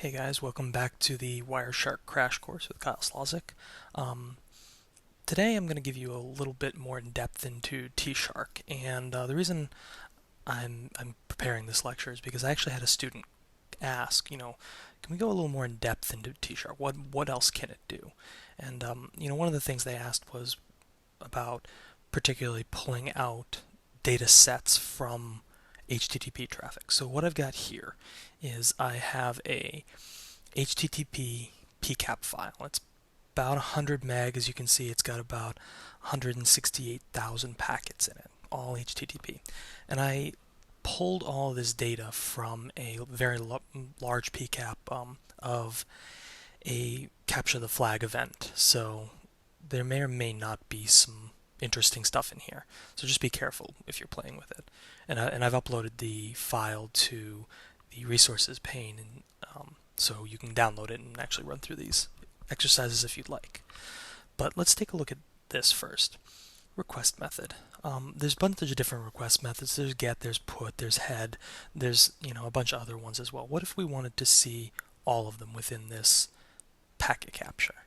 Hey guys, welcome back to the Wireshark crash course with Kyle Slawczyk. Today I'm going to give you a little bit more in depth into tshark, and the reason I'm preparing this lecture is because I actually had a student ask, can we go a little more in depth into tshark? What else can it do? And one of the things they asked was about particularly pulling out data sets from HTTP traffic. So what I've got here is I have a http.pcap file. It's about 100 meg. As you can see, it's got about 168,000 packets in it, all HTTP. And I pulled all this data from a very large PCAP of a capture the flag event. So there may or may not be some interesting stuff in here. So just be careful if you're playing with it. And I've uploaded the file to the resources pane, and so you can download it and actually run through these exercises if you'd like. But let's take a look at this first. Request method. There's a bunch of different request methods. There's get, there's put, there's head, there's a bunch of other ones as well. What if we wanted to see all of them within this packet capture?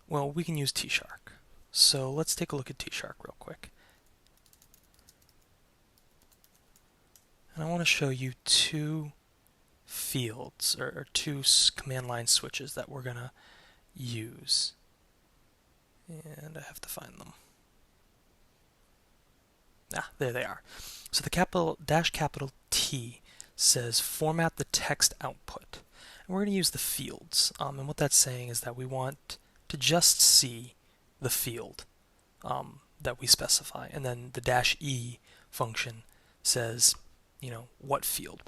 Well, we can use tshark. So let's take a look at tshark real quick. And I want to show you two fields, or two command line switches that we're going to use. And I have to find them. There they are. So the capital T says format the text output. And we're going to use the fields. And what that's saying is that we want to just see the field that we specify. And then the -e function says, what field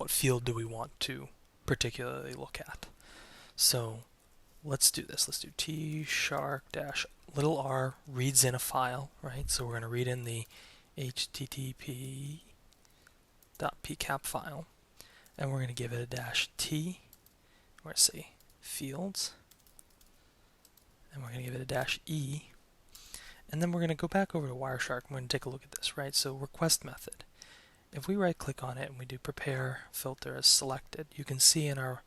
do we want to particularly look at. So let's do this. Let's do tshark-r reads in a file, right? So we're going to read in the http.pcap file, and we're going to give it a -t. We're going to say fields, and we're going to give it a -e, and then we're going to go back over to Wireshark. We're going to take a look at this, right? So request method. If we right click on it and we do prepare filter as selected, you can see in our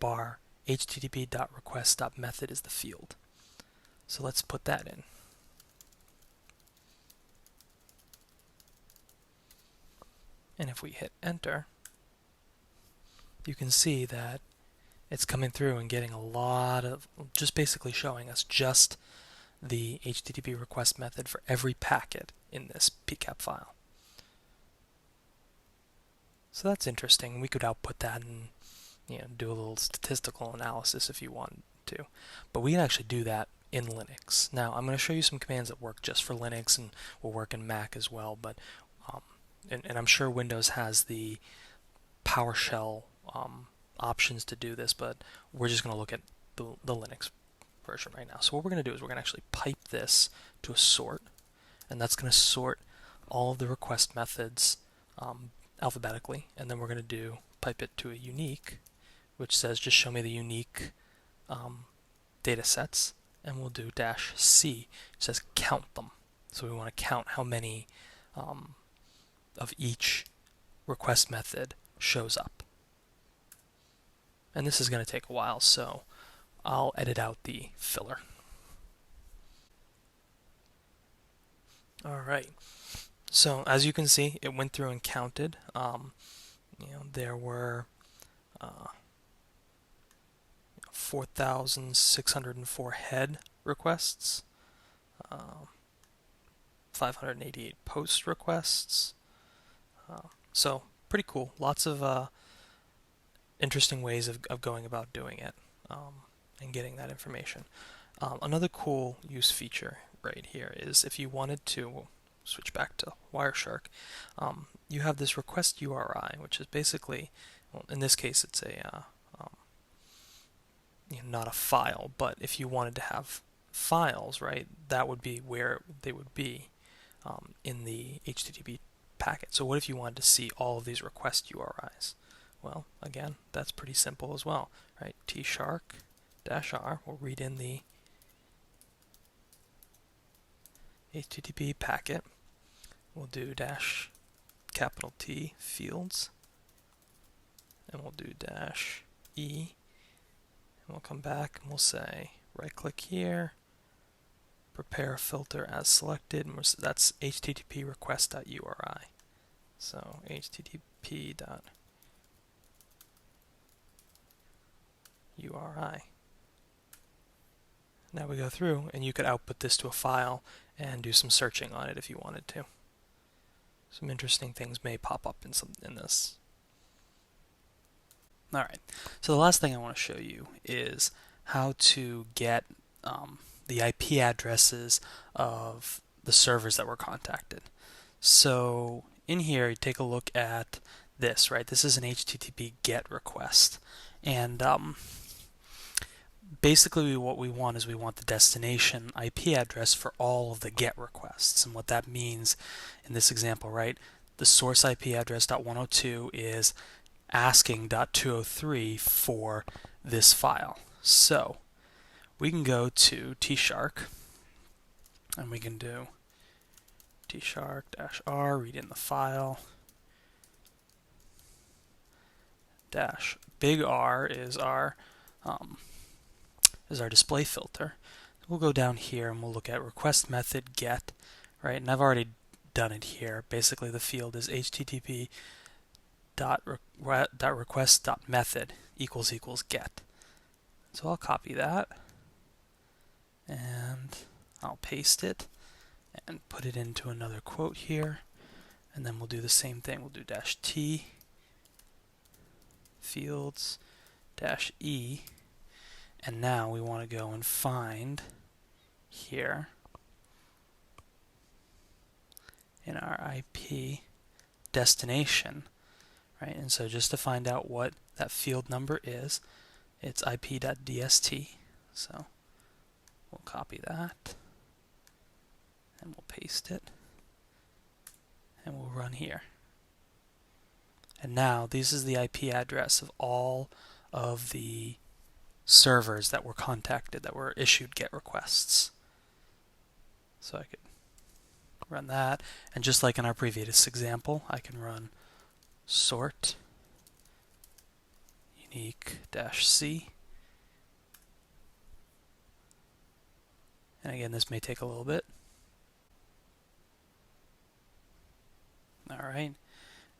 bar http.request.method is the field. So let's put that in. And if we hit enter, you can see that it's coming through and getting a lot of, just basically showing us just the HTTP request method for every packet in this PCAP file. So that's interesting. We could output that and do a little statistical analysis if you want to. But we can actually do that in Linux. Now I'm going to show you some commands that work just for Linux and will work in Mac as well. But and I'm sure Windows has the PowerShell options to do this, but we're just going to look at the Linux version right now. So what we're going to do is we're going to actually pipe this to a sort, and that's going to sort all of the request methods alphabetically, and then we're going to pipe it to a unique, which says just show me the unique data sets, and we'll do -c. It says count them. So we want to count how many of each request method shows up. And this is going to take a while, so I'll edit out the filler. Alright, so as you can see, it went through and counted. There were 4,604 head requests, 588 post requests. So pretty cool. Lots of interesting ways of going about doing it and getting that information. Another cool use feature right here is if you wanted to, we'll switch back to Wireshark, you have this request URI, which is basically, well, in this case it's a not a file, but if you wanted to have files, right, that would be where they would be in the HTTP packet. So what if you wanted to see all of these request URIs? Well, again, that's pretty simple as well, right? tshark-r will read in the HTTP packet. We'll do -T fields, and we'll do -e we'll come back and we'll say right click here, prepare a filter as selected, and that's http.request.uri. So http.uri. Now we go through and you could output this to a file and do some searching on it if you wanted to. Some interesting things may pop up in this. Alright, so the last thing I want to show you is how to get the IP addresses of the servers that were contacted. So in here, you take a look at this, right? This is an HTTP GET request. And basically what we want is we want the destination IP address for all of the GET requests. And what that means in this example, right? The source IP address .102 is asking.203 for this file. So we can go to tshark and we can do tshark-r, read in the file, dash big R is our display filter. We'll go down here and we'll look at request method get, right? And I've already done it here. Basically the field is http.request.method equals get. So I'll copy that and I'll paste it and put it into another quote here, and then we'll do the same thing. We'll do dash T fields dash E, and now we want to go and find here in our IP destination, right? And so just to find out what that field number is, it's ip.dst. So we'll copy that and we'll paste it and we'll run here. And now this is the IP address of all of the servers that were contacted, that were issued GET requests. So I could run that, and just like in our previous example, I can run sort uniq-c. And again, this may take a little bit. Alright,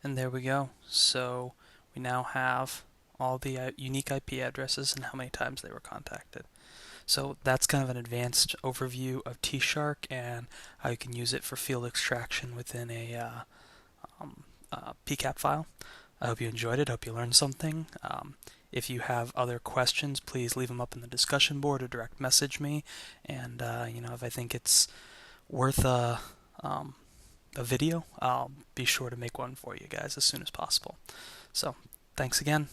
and there we go. So we now have all the unique IP addresses and how many times they were contacted. So that's kind of an advanced overview of tshark and how you can use it for field extraction within a PCAP file. I hope you enjoyed it. I hope you learned something. If you have other questions, please leave them up in the discussion board or direct message me. And if I think it's worth a video, I'll be sure to make one for you guys as soon as possible. So thanks again.